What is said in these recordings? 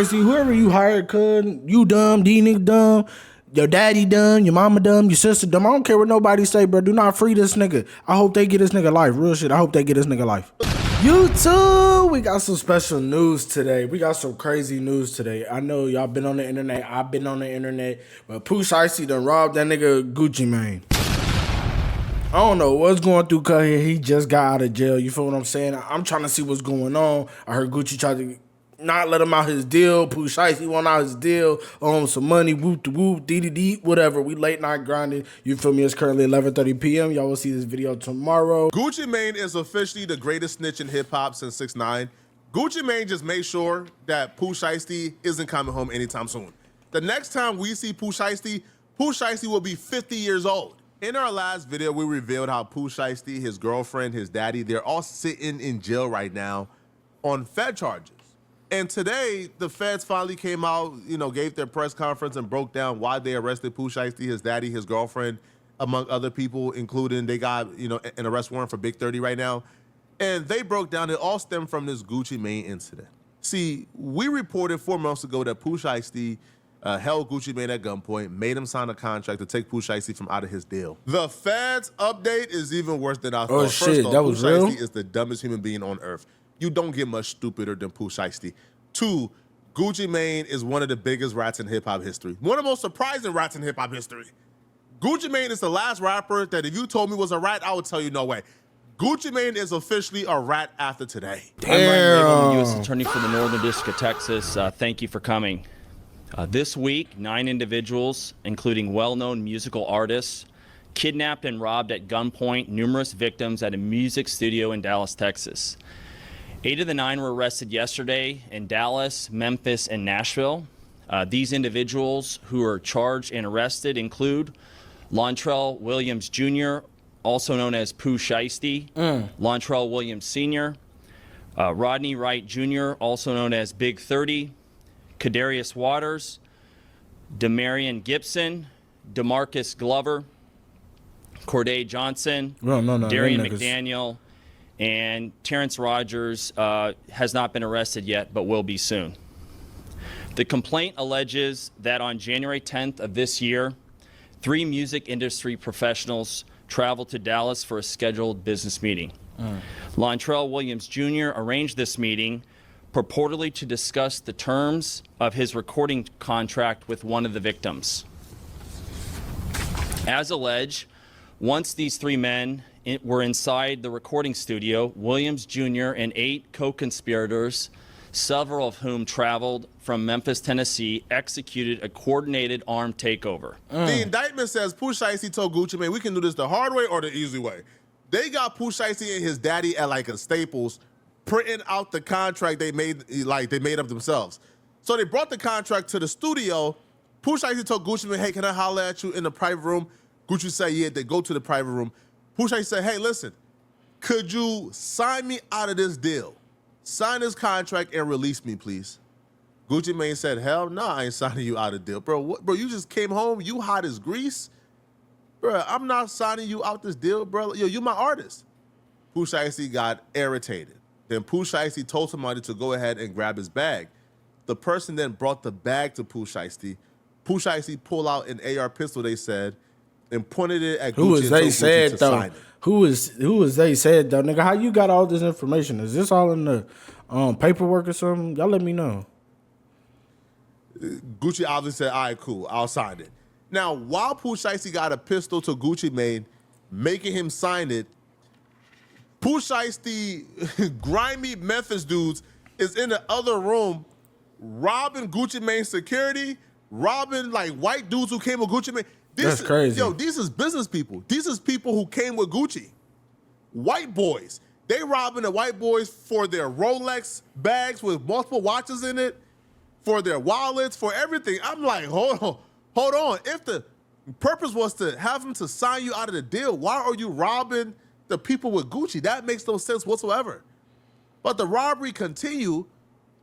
See, whoever you hired, you dumb, these niggas dumb, your daddy dumb, your mama dumb, your sister dumb. I don't care what nobody say, bro. Do not free this nigga. I hope they get this nigga life. Real shit. I hope they get this nigga life. YouTube, we got some special news today. We got some crazy news today. I know y'all been on the internet. I've been on the internet. But Pooh Shiesty done robbed that nigga Gucci Mane. I don't know what's going through, cuz he just got out of jail. You feel what I'm saying? I'm trying to see what's going on. I heard Gucci tried to not let him out his deal. Pooh Shiesty want out his deal. Some money, whoop to whoop, dee dee dee, whatever. We late night grinding. You feel me? It's currently 11:30 p.m. Y'all will see this video tomorrow. Gucci Mane is officially the greatest snitch in hip hop since 6ix9ine. Gucci Mane just made sure that Pooh Shiesty isn't coming home anytime soon. The next time we see Pooh Shiesty will be 50 years old. In our last video, we revealed how Pooh Shiesty, his girlfriend, his daddy, they're all sitting in jail right now on Fed charges. And today, the feds finally came out, gave their press conference and broke down why they arrested Pooh Shiesty, his daddy, his girlfriend, among other people, including they got, an arrest warrant for Big 30 right now. And they broke down it all stemmed from this Gucci Mane incident. See, we reported 4 months ago that Pooh Shiesty held Gucci Mane at gunpoint, made him sign a contract to take Pooh Shiesty from out of his deal. The feds update is even worse than I thought. Oh shit, First off, that was Pooh real? Shiesty is the dumbest human being on earth. You don't get much stupider than Pooh Shiesty. 2, Gucci Mane is one of the biggest rats in hip-hop history. One of the most surprising rats in hip-hop history. Gucci Mane is the last rapper that if you told me was a rat, I would tell you no way. Gucci Mane is officially a rat after today. I'm Ryan Label, U.S. Attorney for the Northern District of Texas. Thank you for coming. This week, 9 individuals, including well-known musical artists, kidnapped and robbed at gunpoint numerous victims at a music studio in Dallas, Texas. 8 of the 9 were arrested yesterday in Dallas, Memphis, and Nashville. These individuals who are charged and arrested include Lontrell Williams Jr., also known as Pooh Shiesty, Lontrell Williams Sr., Rodney Wright Jr., also known as Big 30, Kadarius Waters, Demarion Gibson, DeMarcus Glover, Corday Johnson, Darian McDaniel, and Terrence Rogers has not been arrested yet, but will be soon. The complaint alleges that on January 10th of this year, 3 music industry professionals traveled to Dallas for a scheduled business meeting. Lontrell Williams Jr. arranged this meeting purportedly to discuss the terms of his recording contract with one of the victims. As alleged, once these 3 men were inside the recording studio, Williams Jr. and 8 co-conspirators, several of whom traveled from Memphis, Tennessee, executed a coordinated armed takeover. The indictment says Pooh Shiesty told Gucci Mane, we can do this the hard way or the easy way. They got Pooh Shiesty and his daddy at like a Staples, printing out the contract they made up themselves. So they brought the contract to the studio. Pooh Shiesty told Gucci Mane, hey, can I holler at you in the private room? Gucci said, yeah. They go to the private room. Pooh Shiesty said, hey, listen, could you sign me out of this deal? Sign this contract and release me, please. Gucci Mane said, hell no, I ain't signing you out of the deal. Bro, bro, you just came home, you hot as grease. Bro, I'm not signing you out this deal, bro. Yo, you my artist. Pooh Shiesty got irritated. Then Pooh Shiesty told somebody to go ahead and grab his bag. The person then brought the bag to Pooh Shiesty. Pooh Shiesty pulled out an AR pistol, they said, and pointed it at Gucci. Who was they said though? Who was they said though, nigga? How you got all this information? Is this all in the paperwork or something? Y'all let me know. Gucci obviously said, all right, cool, I'll sign it. Now, while Pooh Shiesty got a pistol to Gucci Mane, making him sign it, Pooh Shiesty, grimy Memphis dudes, is in the other room robbing Gucci Mane security, robbing like white dudes who came with Gucci Mane. That's crazy. Yo, these is business people. These is people who came with Gucci. White boys. They robbing the white boys for their Rolex bags with multiple watches in it, for their wallets, for everything. I'm like, hold on. If the purpose was to have them to sign you out of the deal, why are you robbing the people with Gucci? That makes no sense whatsoever. But the robbery continued,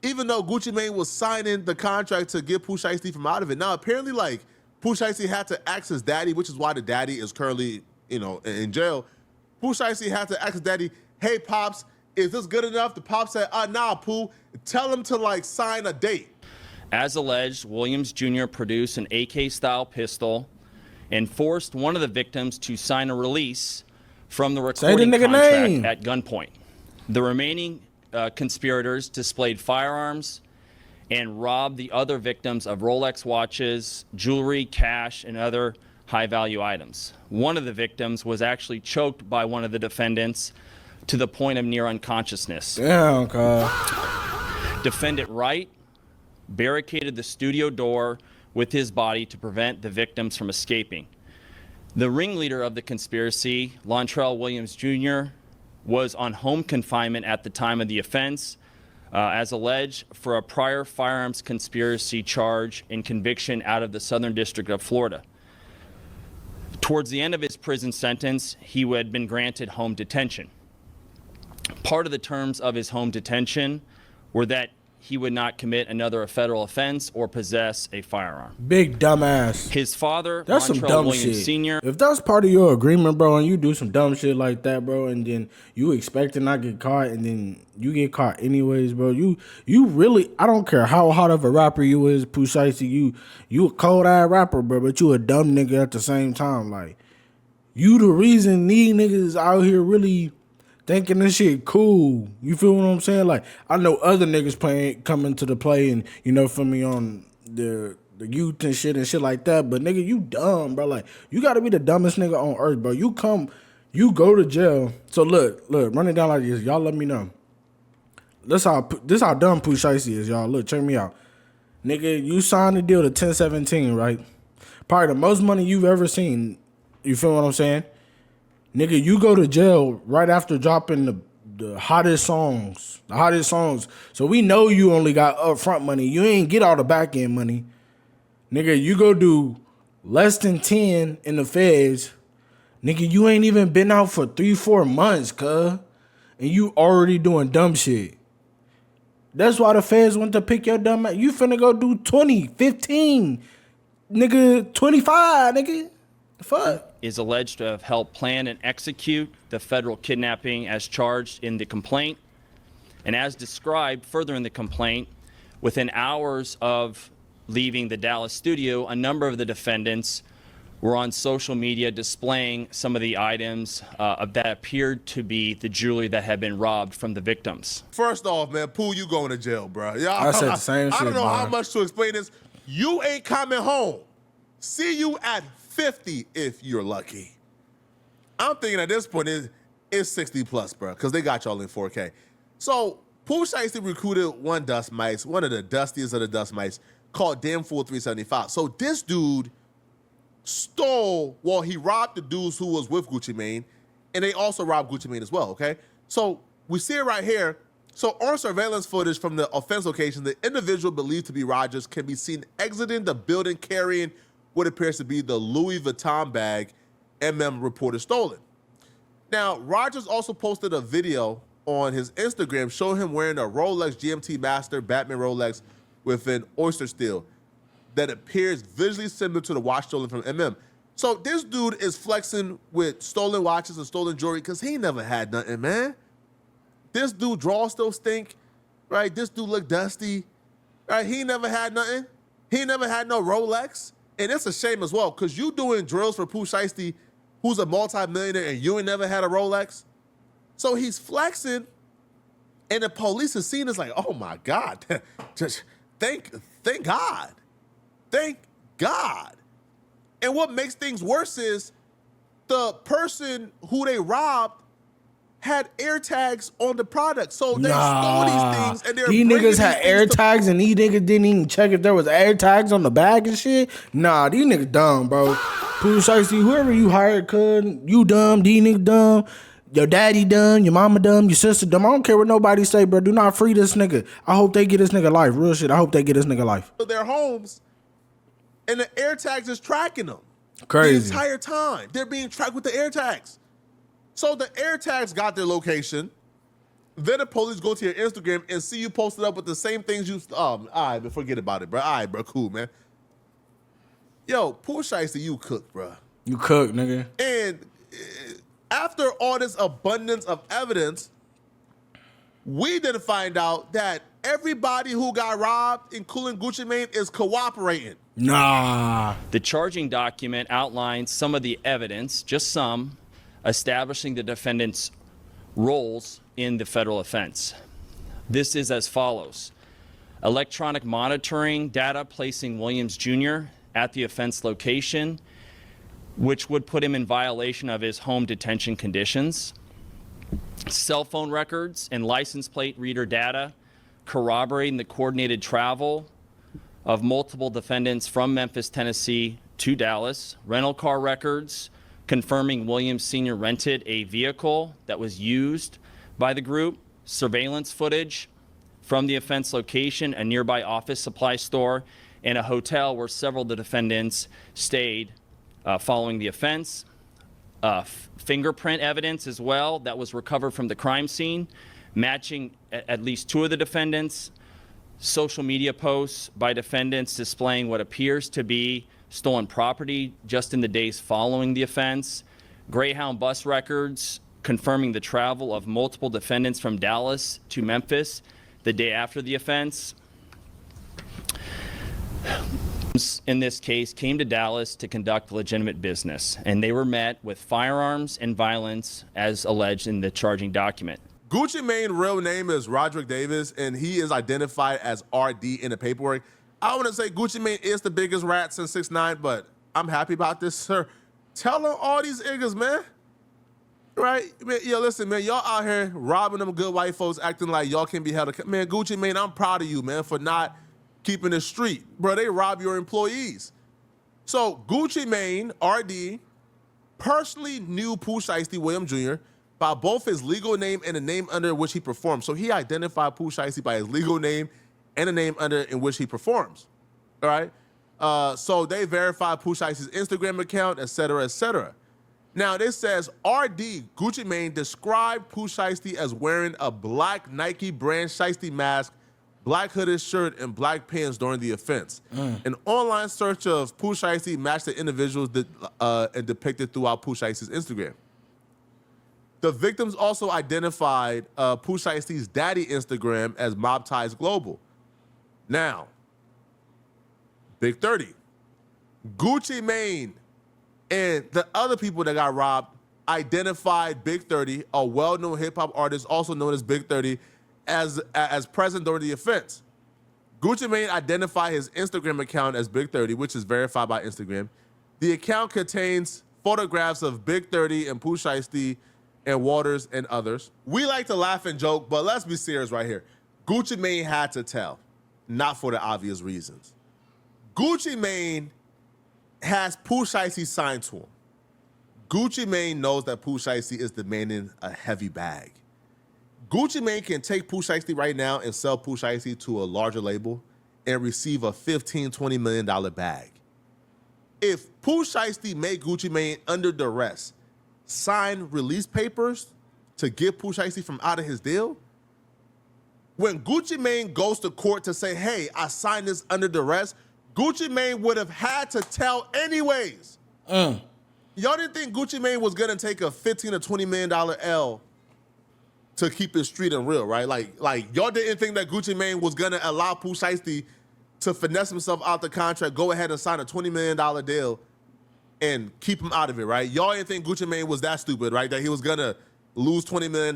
even though Gucci Mane was signing the contract to get Pooh Shiesty from out of it. Now, apparently, like, Pooh Shiesty had to ask his daddy, which is why the daddy is currently, in jail. Pooh Shiesty had to ask his daddy, hey, Pops, is this good enough? The Pops said, nah, Pooh, tell him to, like, sign a date. As alleged, Williams Jr. produced an AK-style pistol and forced one of the victims to sign a release from the recording contract at gunpoint. The remaining conspirators displayed firearms and robbed the other victims of Rolex watches, jewelry, cash, and other high-value items. One of the victims was actually choked by one of the defendants to the point of near unconsciousness. Damn, God. Defendant Wright barricaded the studio door with his body to prevent the victims from escaping. The ringleader of the conspiracy, Lontrell Williams Jr., was on home confinement at the time of the offense, as alleged, for a prior firearms conspiracy charge and conviction out of the Southern District of Florida. Towards the end of his prison sentence, he had been granted home detention. Part of the terms of his home detention were that he would not commit another federal offense or possess a firearm. Big dumbass. His father, that's some dumb Williams shit. Sr. If that's part of your agreement, bro, and you do some dumb shit like that, bro, and then you expect to not get caught, and then you get caught anyways, bro, you really, I don't care how hot of a rapper you is, Pooh Shiesty, you a cold-ass rapper, bro, but you a dumb nigga at the same time. Like, you the reason these niggas out here really thinking this shit cool. You feel what I'm saying? Like, I know other niggas coming to the play and, you know, for me on the youth and shit like that. But nigga, you dumb, bro. Like, you gotta be the dumbest nigga on earth, bro. You go to jail. So look, run it down like this. Y'all let me know. This how dumb Pooh Shiesty is, y'all. Look, check me out. Nigga, you signed a deal to 1017, right? Probably the most money you've ever seen. You feel what I'm saying? Nigga, you go to jail right after dropping the hottest songs. The hottest songs. So we know you only got upfront money. You ain't get all the back end money. Nigga, you go do less than 10 in the feds. Nigga, you ain't even been out for 3-4 months, cuz. And you already doing dumb shit. That's why the feds went to pick your dumb ass. You finna go do 20, 15, nigga, 25, nigga. Fuck. Is alleged to have helped plan and execute the federal kidnapping as charged in the complaint. And as described further in the complaint, within hours of leaving the Dallas studio, a number of the defendants were on social media displaying some of the items that appeared to be the jewelry that had been robbed from the victims. First off, man, Pooh, you going to jail, bro. I said the same shit, I don't know man. how much to explain this. You ain't coming home. See you at 50 if you're lucky. I'm thinking at this point it's 60 plus, bro, because they got y'all in 4K. So Pooh Shiesty recruited one dust mites, one of the dustiest of the dust mites, called Damn Fool 375. So this dude he robbed the dudes who was with Gucci Mane, and they also robbed Gucci Mane as well, okay? So we see it right here. So on surveillance footage from the offense location, the individual believed to be Rogers can be seen exiting the building carrying what appears to be the Louis Vuitton bag reported stolen. Now, Rogers also posted a video on his Instagram showing him wearing a Rolex GMT Master Batman Rolex with an oyster steel that appears visually similar to the watch stolen from So this dude is flexing with stolen watches and stolen jewelry because he never had nothing, man. This dude draws still stink, right? This dude look dusty, right? He never had nothing. He never had no Rolex. And it's a shame as well, because you doing drills for Pooh Shiesty, who's a multi-millionaire, and you ain't never had a Rolex. So he's flexing, and the police is seeing this like, oh my God, just thank God. Thank God. And what makes things worse is the person who they robbed had air tags on the product. So they stole these things and these niggas had air tags and these niggas didn't even check if there was air tags on the bag and shit. Nah, these niggas dumb, bro. Pooh Shiesty, whoever you hired, you dumb, these niggas dumb, your daddy dumb, your mama dumb, your sister dumb. I don't care what nobody say, bro. Do not free this nigga. I hope they get this nigga life. Real shit. I hope they get this nigga life. Their homes, and the air tags is tracking them. Crazy. The entire time. They're being tracked with the air tags. So the air tags got their location. Then the police go to your Instagram and see you posted up with the same things you... all right, but forget about it, bro. All right, bro, cool, man. Yo, Pooh Shiesty, you cook, bro. You cook, nigga. And after all this abundance of evidence, we didn't find out that everybody who got robbed, including Gucci Mane, is cooperating. Nah. The charging document outlines some of the evidence, just some, establishing the defendant's roles in the federal offense. This is as follows. Electronic monitoring data placing Williams Jr. at the offense location, which would put him in violation of his home detention conditions. Cell phone records and license plate reader data corroborating the coordinated travel of multiple defendants from Memphis, Tennessee to Dallas. Rental car records confirming Williams Sr. rented a vehicle that was used by the group. Surveillance footage from the offense location, a nearby office supply store, and a hotel where several of the defendants stayed following the offense. Fingerprint evidence as well that was recovered from the crime scene, matching at least two of the defendants. Social media posts by defendants displaying what appears to be stolen property just in the days following the offense. Greyhound bus records confirming the travel of multiple defendants from Dallas to Memphis the day after the offense. In this case, came to Dallas to conduct legitimate business, and they were met with firearms and violence as alleged in the charging document. Gucci Mane's real name is Roderick Davis, and he is identified as RD in the paperwork. I want to say Gucci Mane is the biggest rat since 6ix9ine, but I'm happy about this, sir. Tell them all these niggas, man. Right? Man, yo, listen, man, y'all out here robbing them good white folks, acting like y'all can be held accountable. Man, Gucci Mane, I'm proud of you, man, for not keeping it street. Bro, they rob your employees. So Gucci Mane, RD, personally knew Pooh Shiesty Williams Jr. by both his legal name and the name under which he performed. So he identified Pooh Shiesty by his legal name and the name under in which he performs. All right? So they verified Pooh Shiesty's Instagram account, et cetera, et cetera. Now, this says RD Gucci Mane described Pooh Shiesty as wearing a black Nike brand Shiesty mask, black hooded shirt, and black pants during the offense. An online search of Pooh Shiesty matched the individuals and depicted throughout Pooh Shiesty's Instagram. The victims also identified Pooh Shiesty's daddy Instagram as Mob Ties Global. Now, Big 30. Gucci Mane and the other people that got robbed identified Big 30, a well-known hip-hop artist also known as Big 30, as present during the offense. Gucci Mane identified his Instagram account as Big 30, which is verified by Instagram. The account contains photographs of Big 30 and Pooh Shiesty and Waters and others. We like to laugh and joke, but let's be serious right here. Gucci Mane had to tell, not for the obvious reasons. Gucci Mane has Pooh Shiesty signed to him. Gucci Mane knows that Pooh Shiesty is demanding a heavy bag. Gucci Mane can take Pooh Shiesty right now and sell Pooh Shiesty to a larger label and receive a $15-20 million bag. If Pooh Shiesty made Gucci Mane under duress sign release papers to get Pooh Shiesty from out of his deal, when Gucci Mane goes to court to say, hey, I signed this under duress, Gucci Mane would have had to tell anyways. Y'all didn't think Gucci Mane was gonna take a $15 or $20 million L to keep it street and real, right? Like y'all didn't think that Gucci Mane was gonna allow Pooh Shiesty to finesse himself out the contract, go ahead and sign a $20 million deal and keep him out of it, right? Y'all didn't think Gucci Mane was that stupid, right? That he was gonna lose $20 million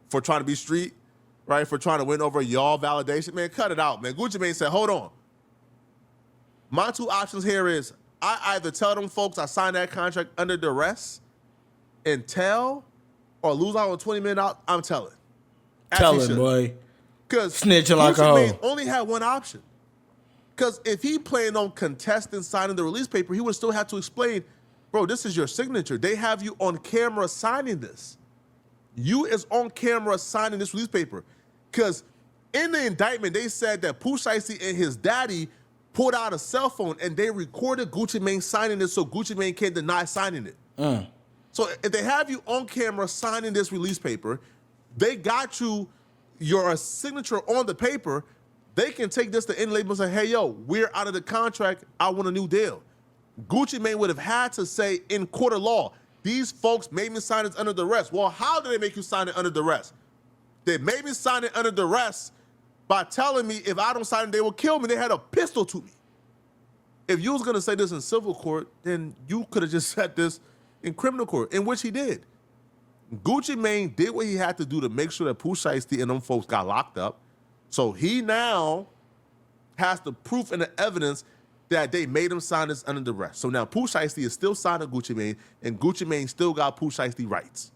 for trying to be street, right? For trying to win over y'all validation. Man, cut it out, man. Gucci Mane said, hold on. My two options here is I either tell them folks I signed that contract under duress and tell, or lose out on $20 million. I'm telling. Telling, boy. Because snitching like a hoe. Only had one option. Because if he planned on contesting signing the release paper, he would still have to explain, bro, this is your signature. They have you on camera signing this. You is on camera signing this release paper. Because in the indictment, they said that Pooh Shiesty and his daddy pulled out a cell phone and they recorded Gucci Mane signing it so Gucci Mane can't deny signing it. So if they have you on camera signing this release paper, they got you your signature on the paper, they can take this to any label and say, hey, yo, we're out of the contract. I want a new deal. Gucci Mane would have had to say in court of law, these folks made me sign this under duress. Well, how did they make you sign it under duress? They made me sign it under duress by telling me if I don't sign it, they will kill me. They had a pistol to me. If you was gonna say this in civil court, then you could have just said this in criminal court, in which he did. Gucci Mane did what he had to do to make sure that Pooh Shiesty and them folks got locked up. So he now has the proof and the evidence that they made him sign this under duress. So now Pooh Shiesty is still signing Gucci Mane, and Gucci Mane still got Pooh Shiesty rights.